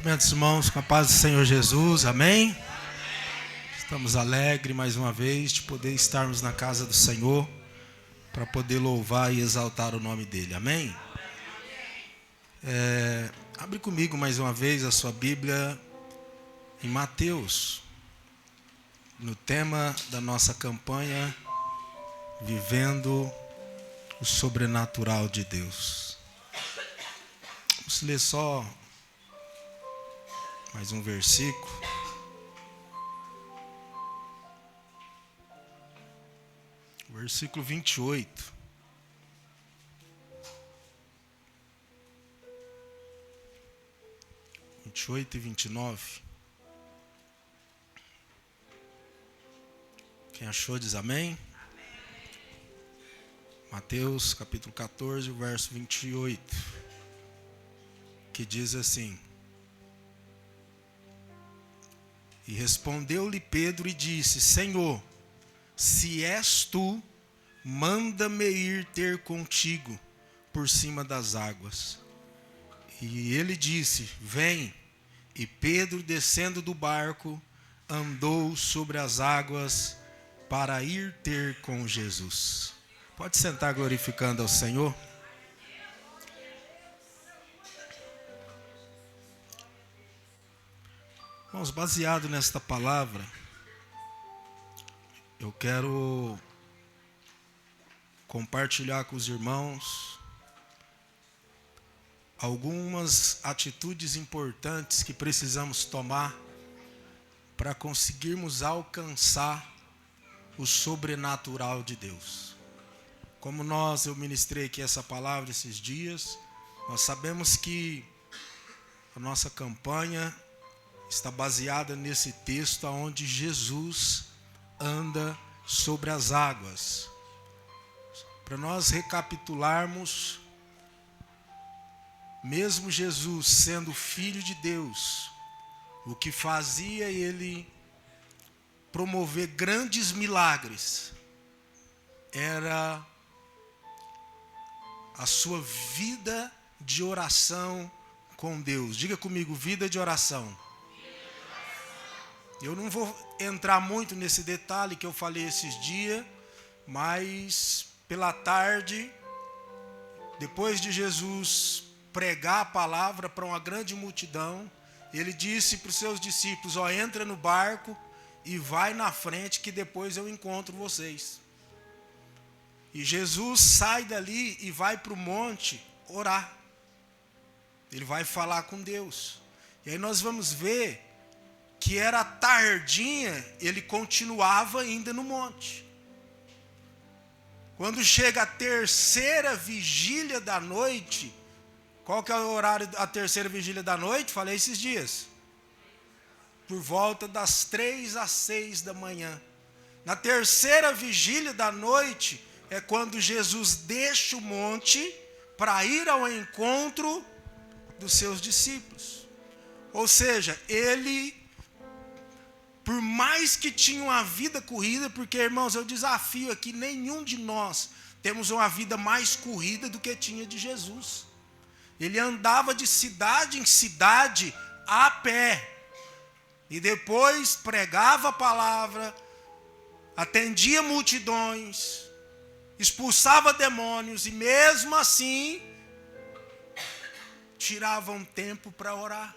Cumprimentos, irmãos, com a paz do Senhor Jesus, amém? Estamos alegres mais uma vez de poder estarmos na casa do Senhor para poder louvar e exaltar o nome dele, amém? Abre comigo mais uma vez a sua Bíblia em Mateus, no tema da nossa campanha, Vivendo o Sobrenatural de Deus. Vamos ler só mais um versículo. Versículo 28. E 29. Quem achou diz amém? Mateus capítulo 14, verso 28. Que diz assim: E respondeu-lhe Pedro e disse: Senhor, se és tu, manda-me ir ter contigo por cima das águas. E ele disse: Vem. E Pedro, descendo do barco, andou sobre as águas para ir ter com Jesus. Pode sentar glorificando ao Senhor. Irmãos, baseado nesta palavra, eu quero compartilhar com os irmãos algumas atitudes importantes que precisamos tomar para conseguirmos alcançar o sobrenatural de Deus. Como eu ministrei aqui essa palavra esses dias, nós sabemos que a nossa campanha está baseada nesse texto onde Jesus anda sobre as águas. Para nós recapitularmos, mesmo Jesus sendo Filho de Deus, o que fazia ele promover grandes milagres era a sua vida de oração com Deus. Diga comigo, vida de oração. Eu não vou entrar muito nesse detalhe que eu falei esses dias, mas pela tarde, depois de Jesus pregar a palavra para uma grande multidão, ele disse para os seus discípulos: entra no barco e vai na frente que depois eu encontro vocês. E Jesus sai dali e vai para o monte orar. Ele vai falar com Deus. E aí nós vamos ver que era tardinha, ele continuava ainda no monte. Quando chega a terceira vigília da noite, qual que é o horário da terceira vigília da noite? Falei esses dias. Por volta das 3 às 6 da manhã. Na terceira vigília da noite é quando Jesus deixa o monte para ir ao encontro dos seus discípulos. Ou seja, ele, por mais que tinha uma vida corrida, porque, irmãos, eu desafio aqui, nenhum de nós temos uma vida mais corrida do que tinha de Jesus. Ele andava de cidade em cidade a pé. E depois pregava a palavra, atendia multidões, expulsava demônios e mesmo assim tirava um tempo para orar.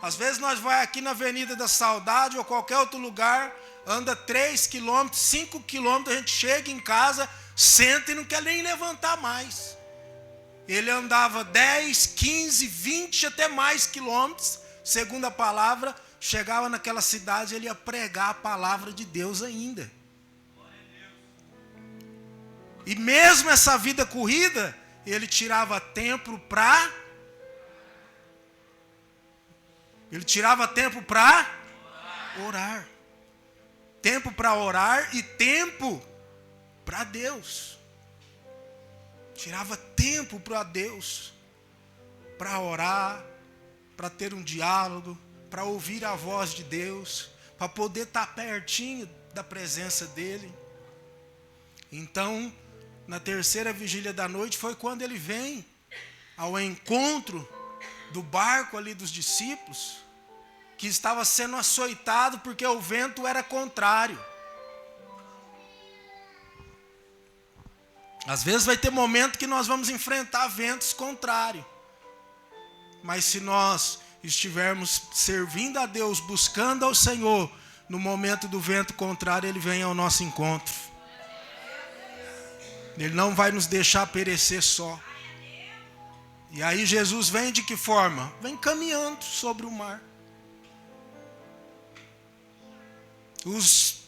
Às vezes nós vamos aqui na Avenida da Saudade ou qualquer outro lugar, anda 3 quilômetros, 5 quilômetros, a gente chega em casa, senta e não quer nem levantar mais. Ele andava 10, 15, 20, até mais quilômetros, segundo a palavra, chegava naquela cidade, ele ia pregar a palavra de Deus ainda. E mesmo essa vida corrida, ele tirava tempo para orar. Tempo para orar e tempo para Deus. Tirava tempo para Deus, para orar, para ter um diálogo, para ouvir a voz de Deus, para poder estar pertinho da presença dele. Então, na terceira vigília da noite foi quando ele vem ao encontro do barco ali dos discípulos, que estava sendo açoitado porque o vento era contrário. Às vezes vai ter momento que nós vamos enfrentar ventos contrários. Mas se nós estivermos servindo a Deus, buscando ao Senhor, no momento do vento contrário, Ele vem ao nosso encontro. Ele não vai nos deixar perecer só. E aí Jesus vem de que forma? Vem caminhando sobre o mar. Os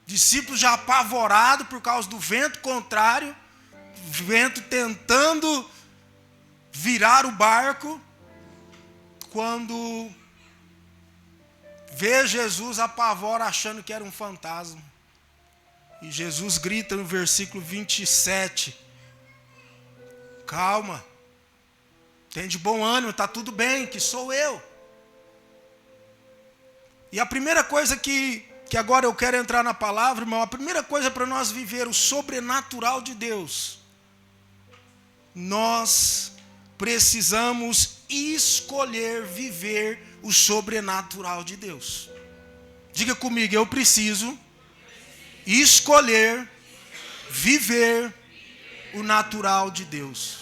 discípulos já apavorados por causa do vento contrário, vento tentando virar o barco, quando vê Jesus, apavora achando que era um fantasma. E Jesus grita no versículo 27, calma, tem de bom ânimo, está tudo bem, que sou eu. E a primeira coisa que agora eu quero entrar na palavra, irmão, a primeira coisa para nós viver o sobrenatural de Deus, nós precisamos escolher viver o sobrenatural de Deus. Diga comigo, eu preciso escolher viver o natural de Deus.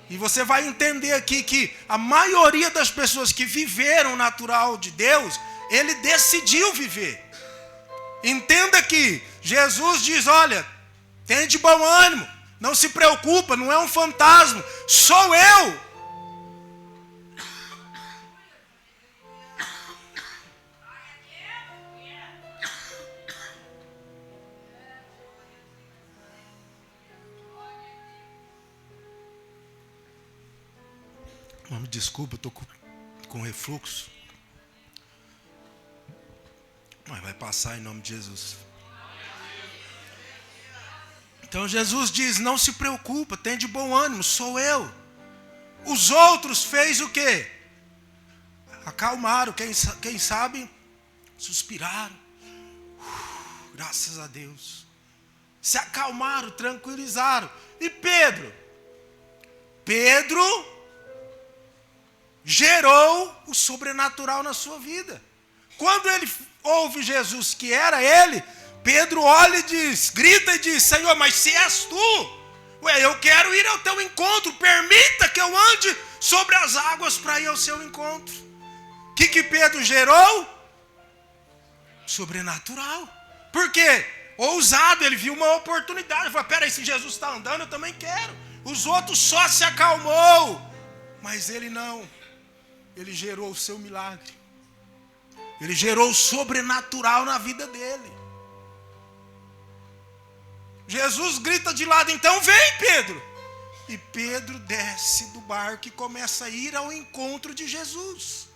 E você vai entender aqui que a maioria das pessoas que viveram o natural de Deus, ele decidiu viver. Entenda que Jesus diz, olha, tem de bom ânimo, não se preocupa, não é um fantasma, sou eu. Me desculpa, eu estou com refluxo. Mas vai passar em nome de Jesus. Então Jesus diz, não se preocupa, tem de bom ânimo, sou eu. Os outros fez o quê? Acalmaram, quem sabe, suspiraram. Graças a Deus. Se acalmaram, tranquilizaram. E Pedro? Pedro gerou o sobrenatural na sua vida. Quando ele ouve Jesus que era ele, Pedro olha e diz, grita e diz, Senhor, mas se és tu, eu quero ir ao teu encontro, permita que eu ande sobre as águas para ir ao seu encontro. O que Pedro gerou? Sobrenatural. Por quê? Ousado, ele viu uma oportunidade, ele falou, peraí, se Jesus está andando, eu também quero. Os outros só se acalmou, mas ele não. Ele gerou o seu milagre. Ele gerou o sobrenatural na vida dele. Jesus grita de lado, então vem Pedro. E Pedro desce do barco e começa a ir ao encontro de Jesus.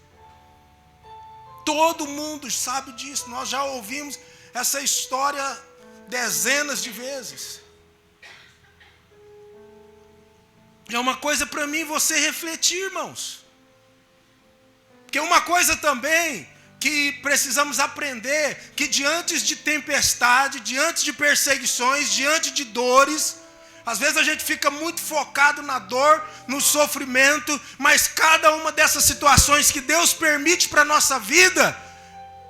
Todo mundo sabe disso. Nós já ouvimos essa história dezenas de vezes. É uma coisa para mim e você refletir, irmãos. Porque uma coisa também que precisamos aprender, que diante de tempestade, diante de perseguições, diante de dores, às vezes a gente fica muito focado na dor, no sofrimento, mas cada uma dessas situações que Deus permite para a nossa vida,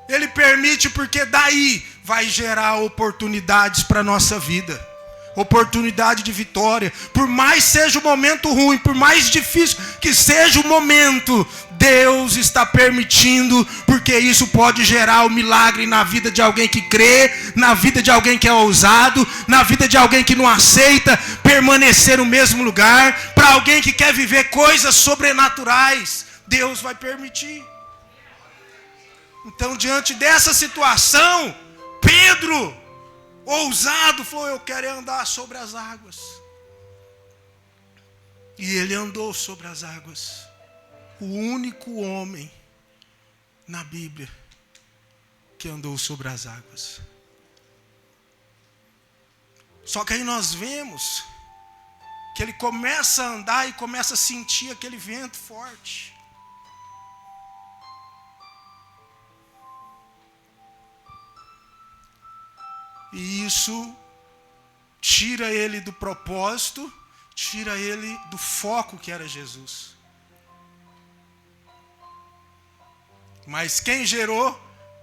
Ele permite porque daí vai gerar oportunidades para a nossa vida. Oportunidade de vitória. Por mais seja o momento ruim, por mais difícil que seja o momento, Deus está permitindo, porque isso pode gerar um milagre na vida de alguém que crê, na vida de alguém que é ousado, na vida de alguém que não aceita permanecer no mesmo lugar, para alguém que quer viver coisas sobrenaturais, Deus vai permitir. Então, diante dessa situação, Pedro, ousado, falou, eu quero andar sobre as águas. E ele andou sobre as águas. O único homem na Bíblia que andou sobre as águas. Só que aí nós vemos que ele começa a andar e começa a sentir aquele vento forte. E isso tira ele do propósito, tira ele do foco que era Jesus. Mas quem gerou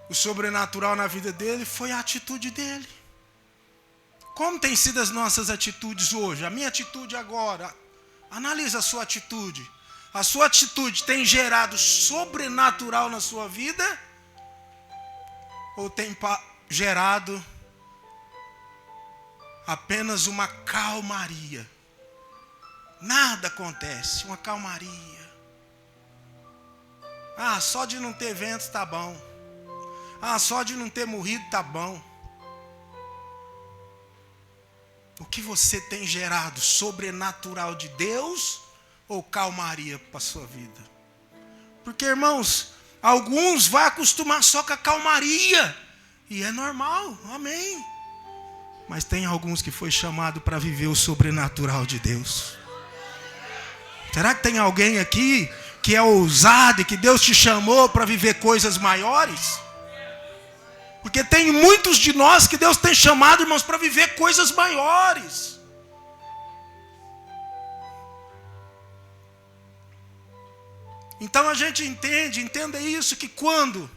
o sobrenatural na vida dele foi a atitude dele. Como tem sido as nossas atitudes hoje? A minha atitude agora. Analisa a sua atitude. A sua atitude tem gerado sobrenatural na sua vida? Ou tem gerado apenas uma calmaria? Nada acontece, uma calmaria. Ah, só de não ter vento está bom. Ah, só de não ter morrido está bom. O que você tem gerado? Sobrenatural de Deus ou calmaria para a sua vida? Porque, irmãos, alguns vão acostumar só com a calmaria. E é normal, amém. Mas tem alguns que foi chamado para viver o sobrenatural de Deus. Será que tem alguém aqui que é ousado e que Deus te chamou para viver coisas maiores? Porque tem muitos de nós que Deus tem chamado, irmãos, para viver coisas maiores. Então a gente entenda isso, que quando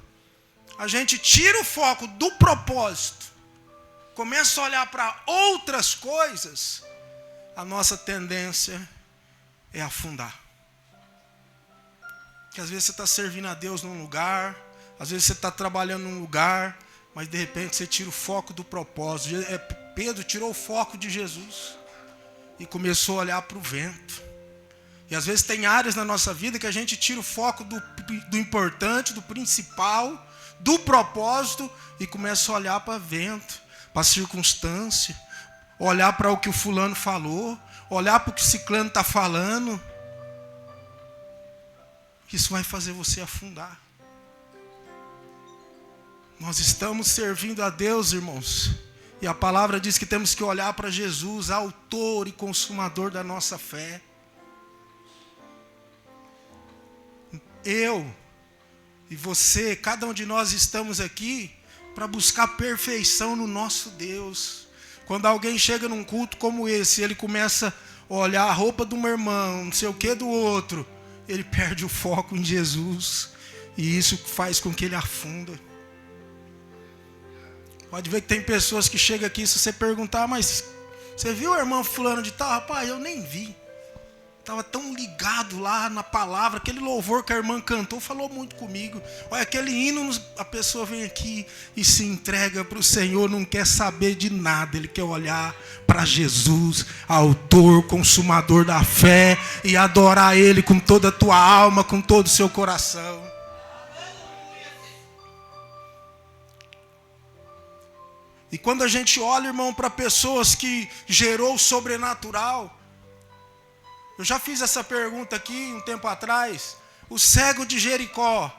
a gente tira o foco do propósito, começa a olhar para outras coisas, a nossa tendência é afundar. Porque às vezes você está servindo a Deus num lugar, às vezes você está trabalhando num lugar, mas de repente você tira o foco do propósito. Pedro tirou o foco de Jesus e começou a olhar para o vento. E às vezes tem áreas na nossa vida que a gente tira o foco do importante, do principal, do propósito, e começa a olhar para o vento, para a circunstância, olhar para o que o fulano falou, olhar para o que o ciclano está falando. Isso vai fazer você afundar. Nós estamos servindo a Deus, irmãos, e a palavra diz que temos que olhar para Jesus, autor e consumador da nossa fé. Eu e você, cada um de nós estamos aqui para buscar perfeição no nosso Deus. Quando alguém chega num culto como esse, ele começa a olhar a roupa de um irmão, não sei o que do outro, ele perde o foco em Jesus, e isso faz com que ele afunda. Pode ver que tem pessoas que chegam aqui, se você perguntar, mas você viu o irmão fulano de tal? Rapaz, eu nem vi. Estava tão ligado lá na palavra, aquele louvor que a irmã cantou, falou muito comigo. Olha, aquele hino, a pessoa vem aqui e se entrega para o Senhor, não quer saber de nada, ele quer olhar para Jesus, autor, consumador da fé, e adorar Ele com toda a tua alma, com todo o seu coração. E quando a gente olha, irmão, para pessoas que gerou o sobrenatural, eu já fiz essa pergunta aqui um tempo atrás. O cego de Jericó,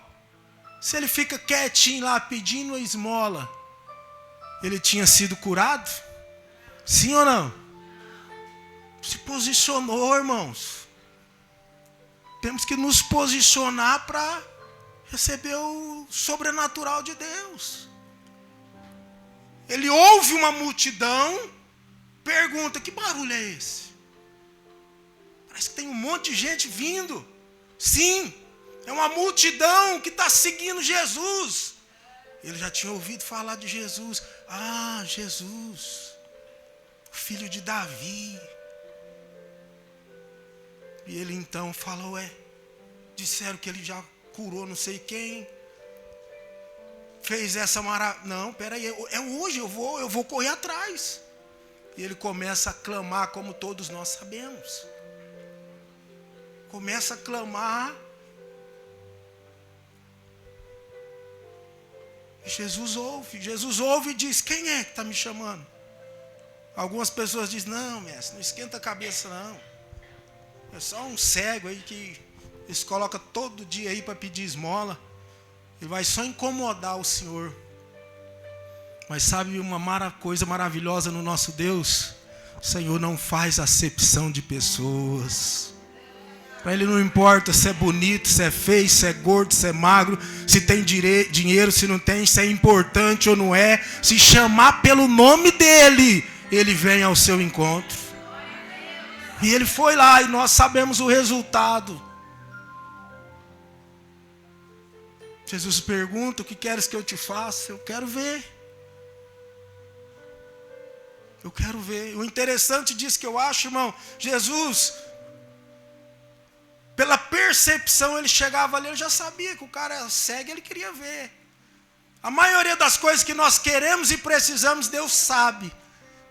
se ele fica quietinho lá pedindo a esmola, ele tinha sido curado? Sim ou não? Se posicionou, irmãos. Temos que nos posicionar para receber o sobrenatural de Deus. Ele ouve uma multidão, pergunta: que barulho é esse? Parece que tem um monte de gente vindo. Sim, é uma multidão que está seguindo Jesus. Ele já tinha ouvido falar de Jesus. Ah, Jesus, filho de Davi. E ele então falou: disseram que ele já curou não sei quem. Fez essa maravilha. Não, peraí, é hoje, eu vou correr atrás. E ele começa a clamar, como todos nós sabemos. Começa a clamar. E Jesus ouve e diz: quem é que está me chamando? Algumas pessoas dizem: não, mestre, não esquenta a cabeça não. É só um cego aí que eles colocam todo dia aí para pedir esmola. Ele vai só incomodar o Senhor. Mas sabe uma coisa maravilhosa no nosso Deus? O Senhor não faz acepção de pessoas. Para Ele não importa se é bonito, se é feio, se é gordo, se é magro, se tem dinheiro, se não tem, se é importante ou não é. Se chamar pelo nome dEle, Ele vem ao seu encontro. E Ele foi lá e nós sabemos o resultado. Jesus pergunta: o que queres que eu te faça? Eu quero ver. Eu quero ver. O interessante disso que eu acho, irmão, Jesus, pela percepção, ele chegava ali, ele já sabia que o cara era cego, ele queria ver. A maioria das coisas que nós queremos e precisamos, Deus sabe.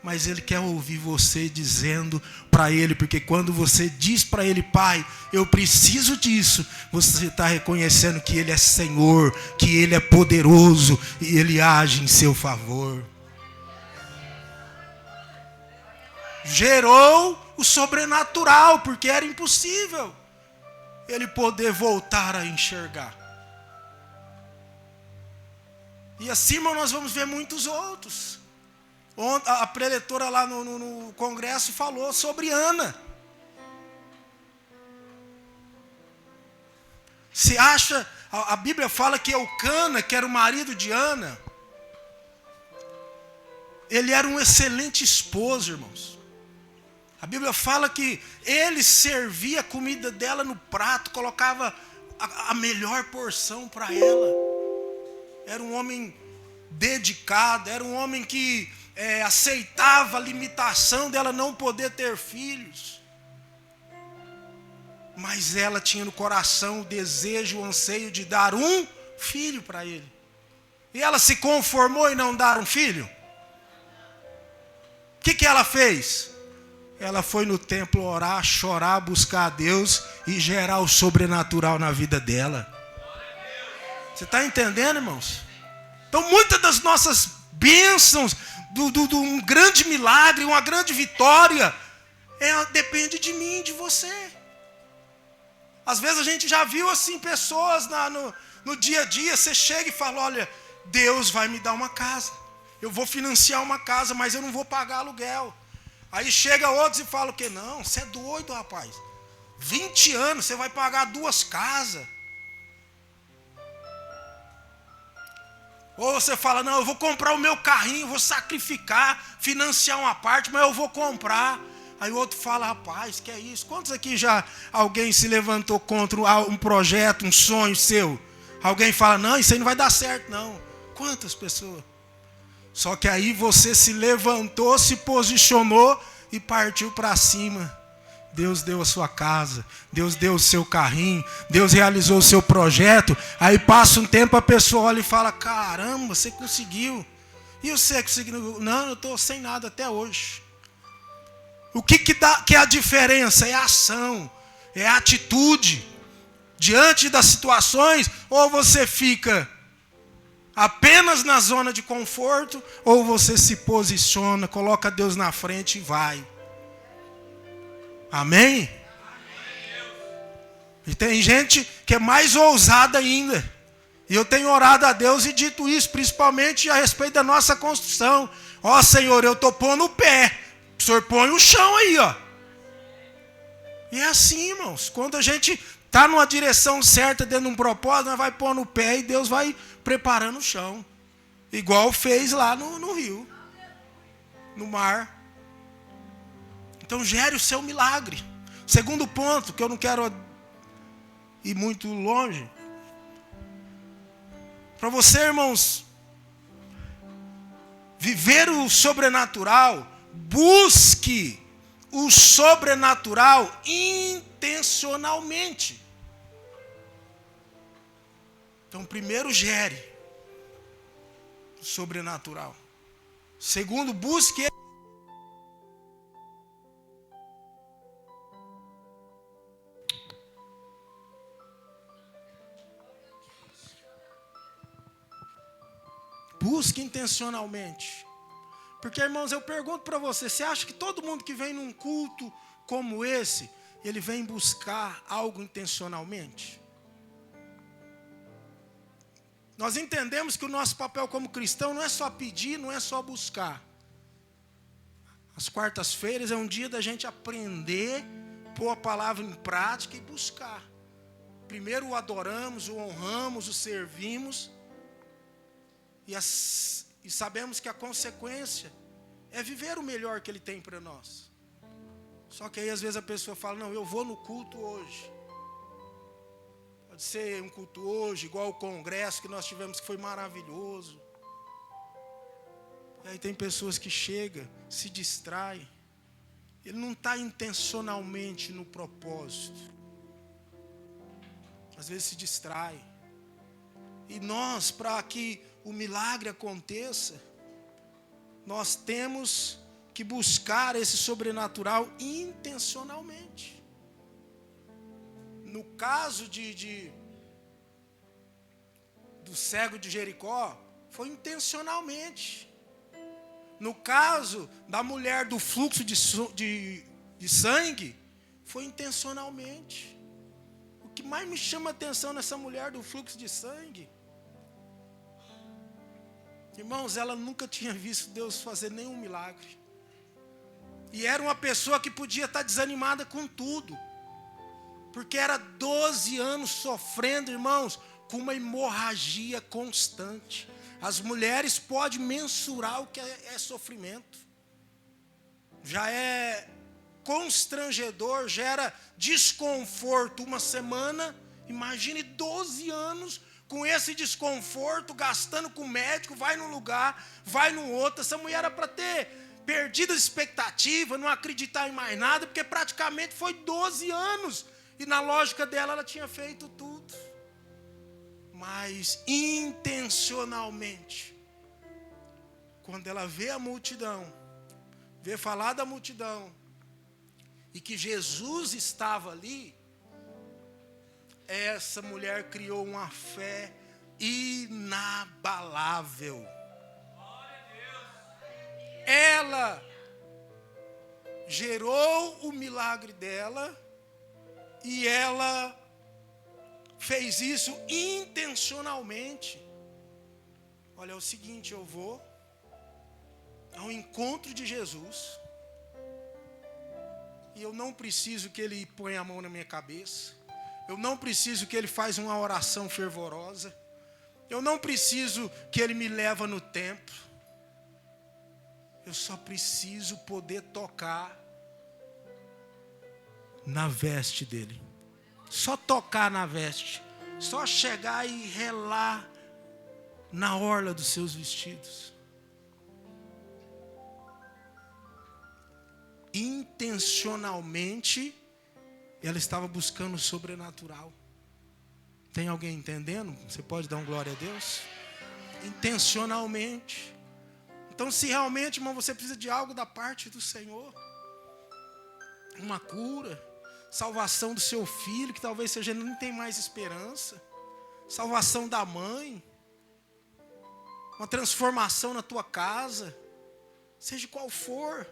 Mas Ele quer ouvir você dizendo para Ele, porque quando você diz para Ele: Pai, eu preciso disso, você está reconhecendo que Ele é Senhor, que Ele é poderoso e Ele age em seu favor. Gerou o sobrenatural, porque era impossível ele poder voltar a enxergar. E assim, irmão, nós vamos ver muitos outros. A preletora lá no congresso falou sobre Ana. Se acha, a Bíblia fala que Eucana, que era o marido de Ana, ele era um excelente esposo, irmãos. A Bíblia fala que ele servia a comida dela no prato, colocava a melhor porção para ela. Era um homem dedicado, era um homem que aceitava a limitação dela não poder ter filhos. Mas ela tinha no coração o desejo, o anseio de dar um filho para ele. E ela se conformou em não dar um filho? O que ela fez? Ela foi no templo orar, chorar, buscar a Deus e gerar o sobrenatural na vida dela. Você está entendendo, irmãos? Então muitas das nossas bênçãos, um grande milagre, uma grande vitória, depende de mim, de você. Às vezes a gente já viu assim pessoas no dia a dia, você chega e fala: olha, Deus vai me dar uma casa. Eu vou financiar uma casa, mas eu não vou pagar aluguel. Aí chega outros e fala o quê? Não, você é doido, rapaz. 20 anos, você vai pagar 2 casas. Ou você fala: não, eu vou comprar o meu carrinho, vou sacrificar, financiar uma parte, mas eu vou comprar. Aí o outro fala: rapaz, que é isso? Quantos aqui já alguém se levantou contra um projeto, um sonho seu? Alguém fala: não, isso aí não vai dar certo, não. Quantas pessoas? Só que aí você se levantou, se posicionou e partiu para cima. Deus deu a sua casa, Deus deu o seu carrinho, Deus realizou o seu projeto. Aí passa um tempo, a pessoa olha e fala: caramba, você conseguiu. E você conseguiu? Não, eu estou sem nada até hoje. O que é a diferença? É a ação, é a atitude. Diante das situações, ou você fica apenas na zona de conforto, ou você se posiciona, coloca Deus na frente e vai. Amém? E tem gente que é mais ousada ainda. E eu tenho orado a Deus e dito isso, principalmente a respeito da nossa construção. Ó Senhor, eu estou pondo o pé. O Senhor põe o chão aí, ó. E é assim, irmãos. Quando a gente está numa direção certa, dentro de um propósito, nós vai pôr no pé e Deus vai preparando o chão. Igual fez lá no rio, no mar. Então gere o seu milagre. Segundo ponto, que eu não quero ir muito longe. Para você, irmãos, viver o sobrenatural, busque o sobrenatural intencionalmente. Então, primeiro, gere o sobrenatural. Segundo, busque. Busque intencionalmente. Porque, irmãos, eu pergunto para você acha que todo mundo que vem num culto como esse, ele vem buscar algo intencionalmente? Nós entendemos que o nosso papel como cristão não é só pedir, não é só buscar. As quartas-feiras é um dia da gente aprender, pôr a palavra em prática e buscar. Primeiro o adoramos, o honramos, o servimos. E sabemos que a consequência é viver o melhor que Ele tem para nós. Só que aí às vezes a pessoa fala: não, eu vou no culto hoje. Pode ser um culto hoje, igual o congresso que nós tivemos, que foi maravilhoso. E aí tem pessoas que chegam, se distraem. Ele não está intencionalmente no propósito. Às vezes se distrai. E nós, para que o milagre aconteça, nós temos que buscar esse sobrenatural intencionalmente. No caso do cego de Jericó, foi intencionalmente. No caso da mulher do fluxo de sangue, foi intencionalmente. O que mais me chama a atenção nessa mulher do fluxo de sangue, irmãos, ela nunca tinha visto Deus fazer nenhum milagre. E era uma pessoa que podia estar desanimada com tudo. Porque era 12 anos sofrendo, irmãos, com uma hemorragia constante. As mulheres podem mensurar o que é sofrimento. Já é constrangedor, gera desconforto uma semana. Imagine 12 anos com esse desconforto, gastando com o médico, vai num lugar, vai no outro. Essa mulher era para ter perdido a expectativa, não acreditar em mais nada, porque praticamente foi 12 anos. E na lógica dela, ela tinha feito tudo. Mas intencionalmente, quando ela vê a multidão, vê falar da multidão, e que Jesus estava ali, essa mulher criou uma fé inabalável. Ela gerou o milagre dela, e ela fez isso intencionalmente. Olha, é o seguinte, eu vou ao encontro de Jesus, e eu não preciso que ele ponha a mão na minha cabeça, eu não preciso que ele faça uma oração fervorosa, eu não preciso que ele me leve no templo, eu só preciso poder tocar na veste dele. Só tocar na veste. Só chegar e relar na orla dos seus vestidos. Intencionalmente, ela estava buscando o sobrenatural. Tem alguém entendendo? Você pode dar um glória a Deus? Intencionalmente. Então, se realmente, irmão, você precisa de algo da parte do Senhor, uma cura, salvação do seu filho, que talvez seja não tem mais esperança, salvação da mãe, uma transformação na tua casa, seja qual for,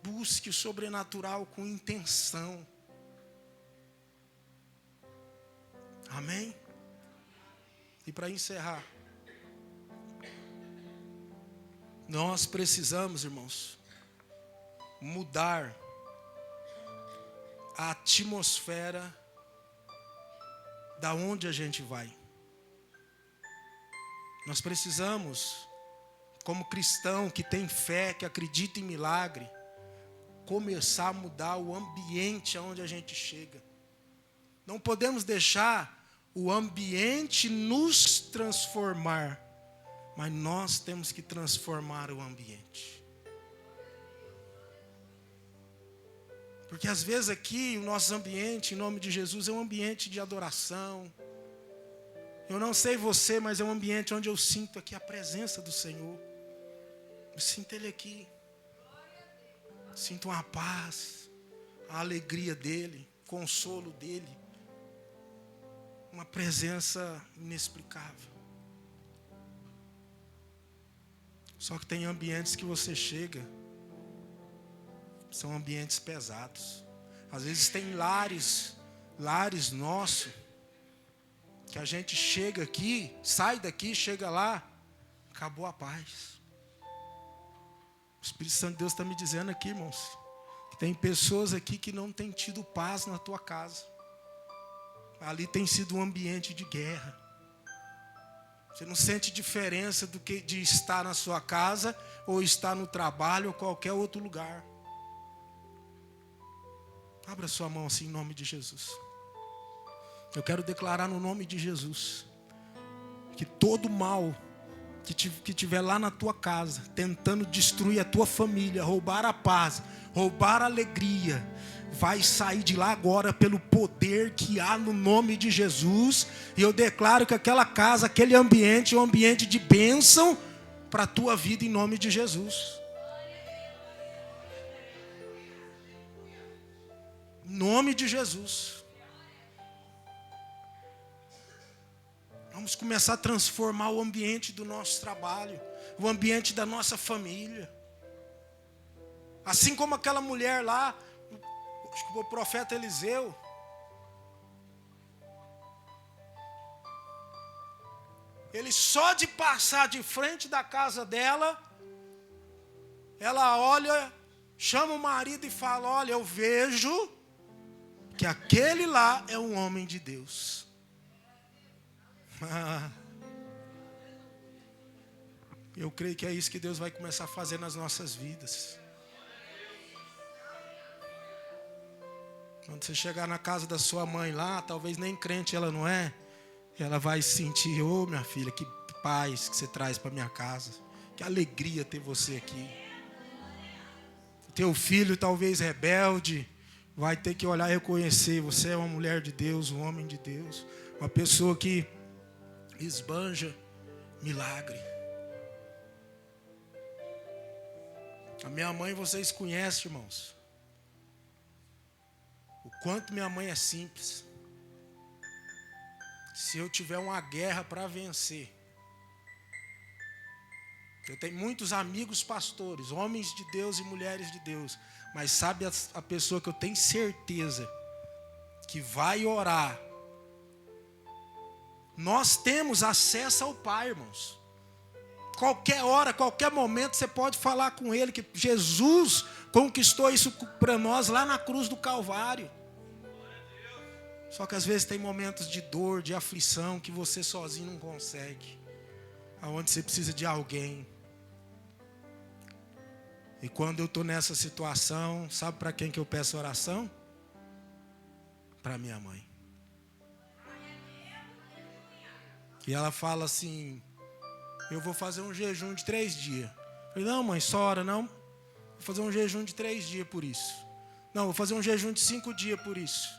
busque o sobrenatural com intenção. Amém? E para encerrar, nós precisamos, irmãos, mudar a atmosfera da onde a gente vai. Nós precisamos, como cristão que tem fé, que acredita em milagre, começar a mudar o ambiente aonde a gente chega. Não podemos deixar o ambiente nos transformar, mas nós temos que transformar o ambiente. Porque às vezes aqui o nosso ambiente, em nome de Jesus, é um ambiente de adoração. Eu não sei você, mas é um ambiente onde eu sinto aqui a presença do Senhor. Eu sinto Ele aqui. Sinto uma paz, a alegria dEle, o consolo dEle. Uma presença inexplicável. Só que tem ambientes que você chega, são ambientes pesados. Às vezes tem lares nossos, que a gente chega aqui, sai daqui, chega lá, acabou a paz. O Espírito Santo de Deus está me dizendo aqui, irmãos, que tem pessoas aqui que não têm tido paz na tua casa. Ali tem sido um ambiente de guerra. Você não sente diferença do que de estar na sua casa, ou estar no trabalho, ou qualquer outro lugar. Abra sua mão assim em nome de Jesus. Eu quero declarar no nome de Jesus que todo mal que tiver lá na tua casa, tentando destruir a tua família, roubar a paz, roubar a alegria, vai sair de lá agora pelo poder que há no nome de Jesus. E eu declaro que aquela casa, aquele ambiente é um ambiente de bênção para a tua vida em nome de Jesus. Em nome de Jesus. Vamos começar a transformar o ambiente do nosso trabalho, o ambiente da nossa família. Assim como aquela mulher lá, acho que o profeta Eliseu. Ele só de passar de frente da casa dela, ela olha, chama o marido e fala: olha, eu vejo que aquele lá é um homem de Deus. Eu creio que é isso que Deus vai começar a fazer nas nossas vidas. Quando você chegar na casa da sua mãe lá, talvez nem crente ela não é, ela vai sentir: ô minha filha, que paz que você traz para minha casa, que alegria ter você aqui. Teu filho, talvez rebelde, vai ter que olhar e reconhecer: você é uma mulher de Deus, um homem de Deus, uma pessoa que esbanja milagre. A minha mãe, vocês conhecem, irmãos, o quanto minha mãe é simples. Se eu tiver uma guerra para vencer, eu tenho muitos amigos pastores, homens de Deus e mulheres de Deus, mas sabe a pessoa que eu tenho certeza que vai orar? Nós temos acesso ao Pai, irmãos. Qualquer hora, qualquer momento, você pode falar com Ele, que Jesus conquistou isso para nós lá na cruz do Calvário. Só que às vezes tem momentos de dor, de aflição, que você sozinho não consegue, aonde você precisa de alguém. E quando eu estou nessa situação, sabe para quem que eu peço oração? Para minha mãe. E ela fala assim: eu vou fazer um jejum de 3 dias. Eu falei: não, mãe, só ora, não. Vou fazer um jejum de 3 dias por isso. Não, vou fazer um jejum de 5 dias por isso.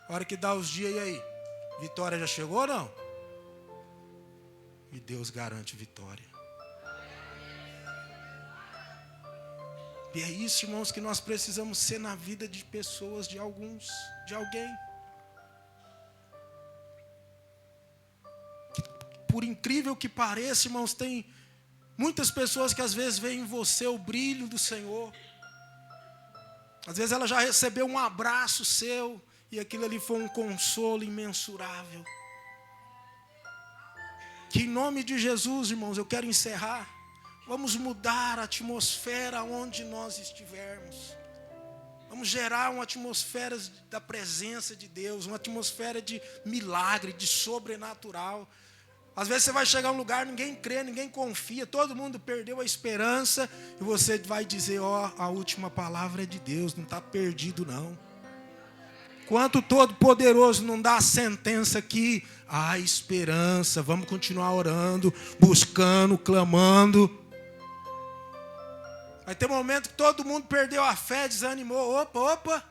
A hora que dá os dias, e aí? Vitória já chegou ou não? E Deus garante vitória. E é isso, irmãos, que nós precisamos ser na vida de pessoas, de alguém. Por incrível que pareça, irmãos, tem muitas pessoas que às vezes veem em você o brilho do Senhor. Às vezes ela já recebeu um abraço seu e aquilo ali foi um consolo imensurável. Que em nome de Jesus, irmãos, eu quero encerrar. Vamos mudar a atmosfera onde nós estivermos. Vamos gerar uma atmosfera da presença de Deus, uma atmosfera de milagre, de sobrenatural. Às vezes você vai chegar a um lugar, ninguém crê, ninguém confia, todo mundo perdeu a esperança, e você vai dizer: ó, a última palavra é de Deus, não está perdido não. Enquanto Todo-Poderoso não dá a sentença aqui, há esperança. Vamos continuar orando, buscando, clamando. Vai ter um momento que todo mundo perdeu a fé, desanimou. Opa.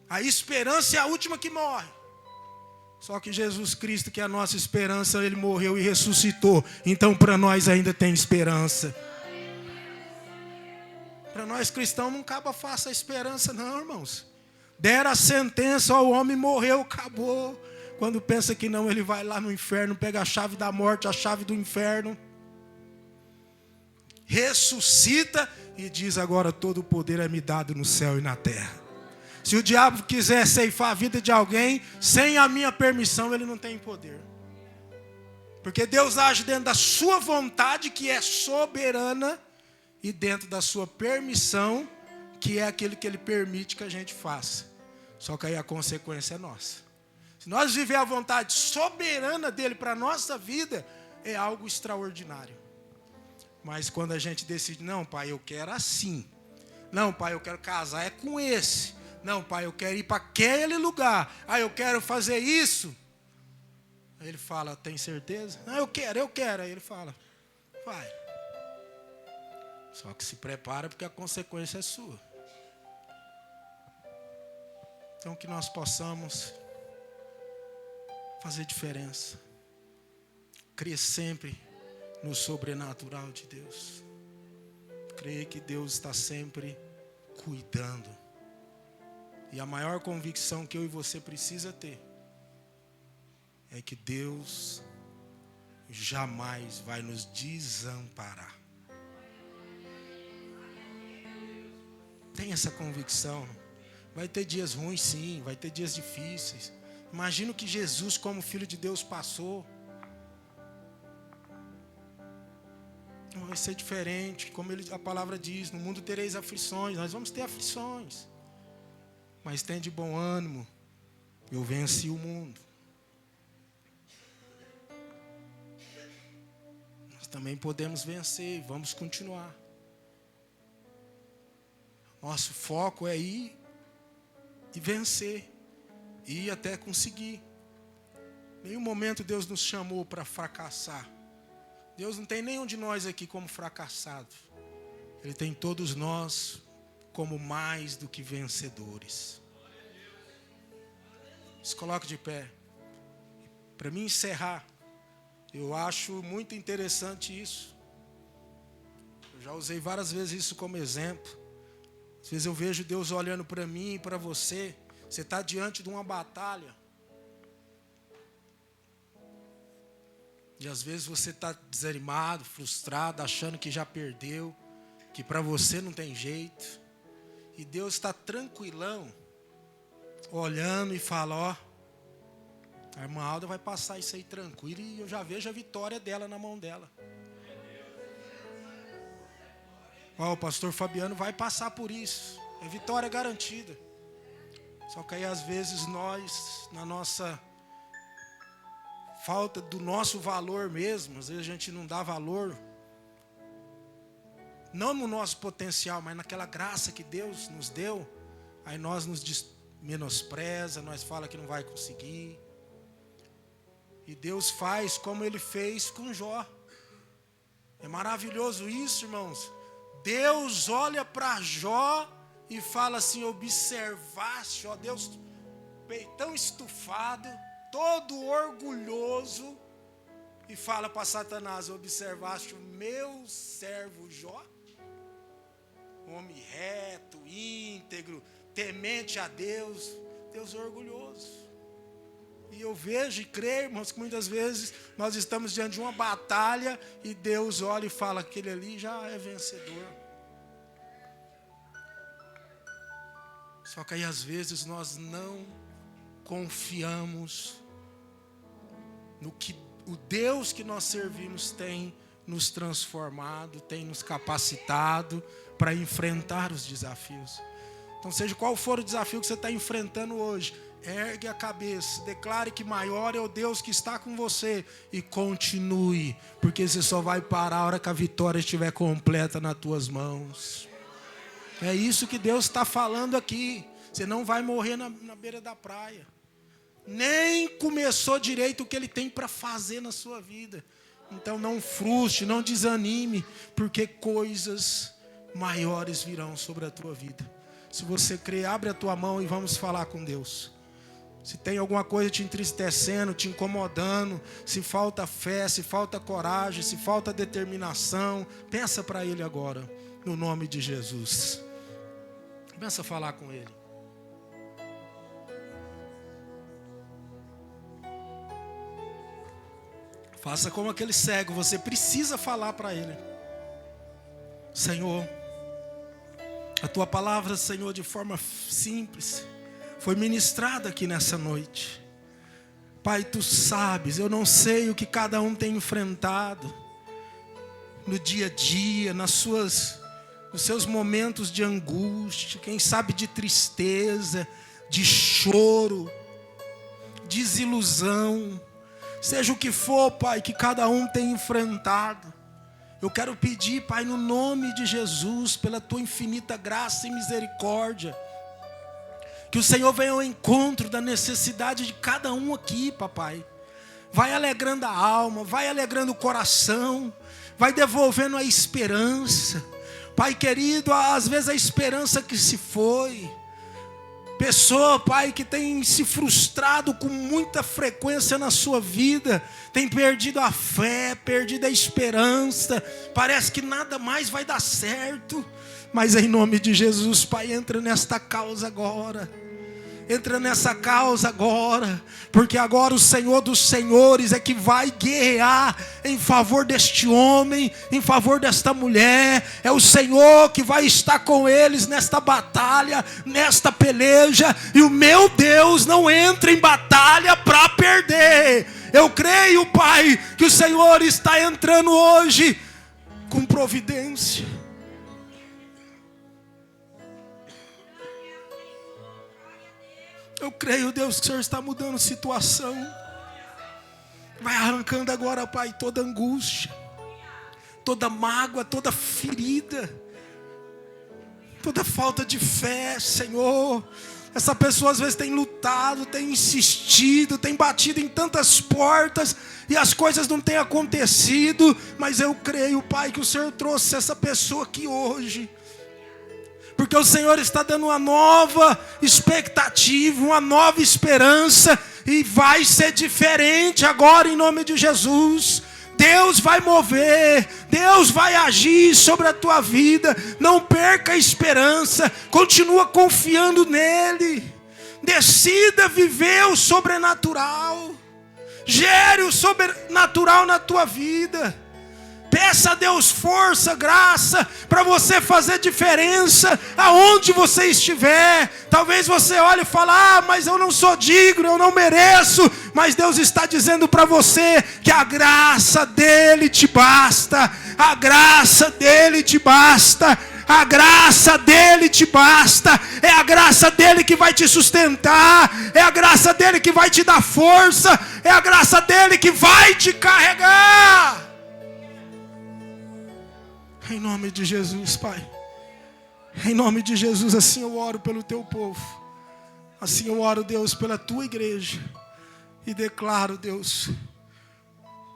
A esperança é a última que morre. Só que Jesus Cristo, que é a nossa esperança, Ele morreu e ressuscitou. Então para nós ainda tem esperança. Para nós cristãos não acaba fácil a esperança não, irmãos. Deram a sentença, ó, o homem morreu, acabou. Quando pensa que não, ele vai lá no inferno, pega a chave da morte, a chave do inferno. Ressuscita e diz: agora todo o poder é me dado no céu e na terra. Se o diabo quiser ceifar a vida de alguém, sem a minha permissão, ele não tem poder. Porque Deus age dentro da sua vontade, que é soberana, e dentro da sua permissão, que é aquilo que Ele permite que a gente faça. Só que aí a consequência é nossa. Se nós viver a vontade soberana dEle para a nossa vida, é algo extraordinário. Mas quando a gente decide: não, Pai, eu quero assim. Não, pai, eu quero casar é com esse. Não, pai, eu quero ir para aquele lugar. Ah, eu quero fazer isso. Aí ele fala, tem certeza? Não, eu quero. Aí ele fala, vai. Só que se prepara porque a consequência é sua. Então que nós possamos fazer diferença. Crer sempre no sobrenatural de Deus. Crer que Deus está sempre cuidando. E a maior convicção que eu e você precisa ter é que Deus jamais vai nos desamparar. Tem essa convicção. Vai ter dias ruins, sim, vai ter dias difíceis. Imagina o que Jesus, como Filho de Deus, passou. Não vai ser diferente, como a palavra diz, no mundo tereis aflições, nós vamos ter aflições. Mas tem de bom ânimo, eu venci o mundo. Nós também podemos vencer, vamos continuar. Nosso foco é ir e vencer, ir até conseguir. Em nenhum momento Deus nos chamou para fracassar. Deus não tem nenhum de nós aqui como fracassado. Ele tem todos nós como mais do que vencedores. Se coloque de pé. Para mim encerrar, eu acho muito interessante isso. Eu já usei várias vezes isso como exemplo. Às vezes eu vejo Deus olhando para mim e para você. Você está diante de uma batalha. E às vezes você está desanimado, frustrado, achando que já perdeu, que para você não tem jeito. E Deus está tranquilão, olhando e fala, ó, a irmã Alda vai passar isso aí tranquilo e eu já vejo a vitória dela na mão dela. Ó, o pastor Fabiano vai passar por isso, é vitória garantida. Só que aí às vezes nós, na nossa falta do nosso valor mesmo, às vezes a gente não dá valor, não no nosso potencial, mas naquela graça que Deus nos deu, aí nós nos menospreza, nós fala que não vai conseguir. E Deus faz como Ele fez com Jó. É maravilhoso isso, irmãos. Deus olha para Jó e fala assim, observaste, ó Deus, peitão estufado, todo orgulhoso, e fala para Satanás, observaste o meu servo Jó? Homem reto, íntegro, temente a Deus. Deus é orgulhoso. E eu vejo e creio, irmãos, que muitas vezes nós estamos diante de uma batalha e Deus olha e fala, aquele ali já é vencedor. Só que aí às vezes nós não confiamos no que o Deus que nós servimos tem nos transformado, tem nos capacitado para enfrentar os desafios. Então, seja qual for o desafio que você está enfrentando hoje, ergue a cabeça, declare que maior é o Deus que está com você e continue, porque você só vai parar a hora que a vitória estiver completa nas tuas mãos. É isso que Deus está falando aqui. Você não vai morrer na beira da praia. Nem começou direito o que Ele tem para fazer na sua vida. Então não frustre, não desanime, porque coisas maiores virão sobre a tua vida. Se você crê, abre a tua mão e vamos falar com Deus. Se tem alguma coisa te entristecendo, te incomodando, se falta fé, se falta coragem, se falta determinação, pensa para Ele agora, no nome de Jesus. Começa a falar com Ele. Faça como aquele cego, você precisa falar para Ele. Senhor, a Tua palavra, Senhor, de forma simples, foi ministrada aqui nessa noite. Pai, Tu sabes, eu não sei o que cada um tem enfrentado no dia a dia, nos seus momentos de angústia, quem sabe de tristeza, de choro, desilusão. Seja o que for, Pai, que cada um tem enfrentado. Eu quero pedir, Pai, no nome de Jesus, pela tua infinita graça e misericórdia, que o Senhor venha ao encontro da necessidade de cada um aqui, papai. Vai alegrando a alma, vai alegrando o coração, vai devolvendo a esperança. Pai querido, às vezes a esperança que se foi. Pessoa, Pai, que tem se frustrado com muita frequência na sua vida, tem perdido a fé, perdido a esperança, parece que nada mais vai dar certo. Mas em nome de Jesus, Pai, entra nesta causa agora. Entra nessa causa agora, porque agora o Senhor dos Senhores é que vai guerrear em favor deste homem, em favor desta mulher. É o Senhor que vai estar com eles nesta batalha, nesta peleja. E o meu Deus não entra em batalha para perder. Eu creio, Pai, que o Senhor está entrando hoje com providência. Eu creio, Deus, que o Senhor está mudando a situação. Vai arrancando agora, Pai, toda angústia, toda mágoa, toda ferida, toda falta de fé, Senhor. Essa pessoa às vezes tem lutado, tem insistido, tem batido em tantas portas e as coisas não têm acontecido. Mas eu creio, Pai, que o Senhor trouxe essa pessoa aqui hoje, porque o Senhor está dando uma nova expectativa, uma nova esperança, e vai ser diferente agora em nome de Jesus. Deus vai mover, Deus vai agir sobre a tua vida. Não perca a esperança, continua confiando nele. Decida viver o sobrenatural, gere o sobrenatural na tua vida. Peça a Deus força, graça, para você fazer diferença aonde você estiver. Talvez você olhe e fale, mas eu não sou digno, eu não mereço. Mas Deus está dizendo para você que a graça dele te basta. A graça dele te basta. A graça dele te basta. É a graça dele que vai te sustentar. É a graça dele que vai te dar força. É a graça dele que vai te carregar. Em nome de Jesus, Pai. Em nome de Jesus, assim eu oro pelo teu povo. Assim eu oro, Deus, pela tua igreja. E declaro, Deus,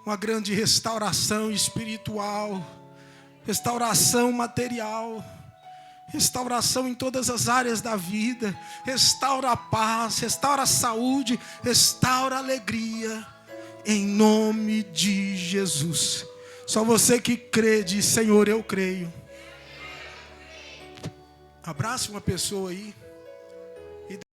uma grande restauração espiritual, restauração material, restauração em todas as áreas da vida. Restaura a paz, restaura a saúde, restaura a alegria. Em nome de Jesus. Só você que crê, diz, Senhor, eu creio. Abrace uma pessoa aí.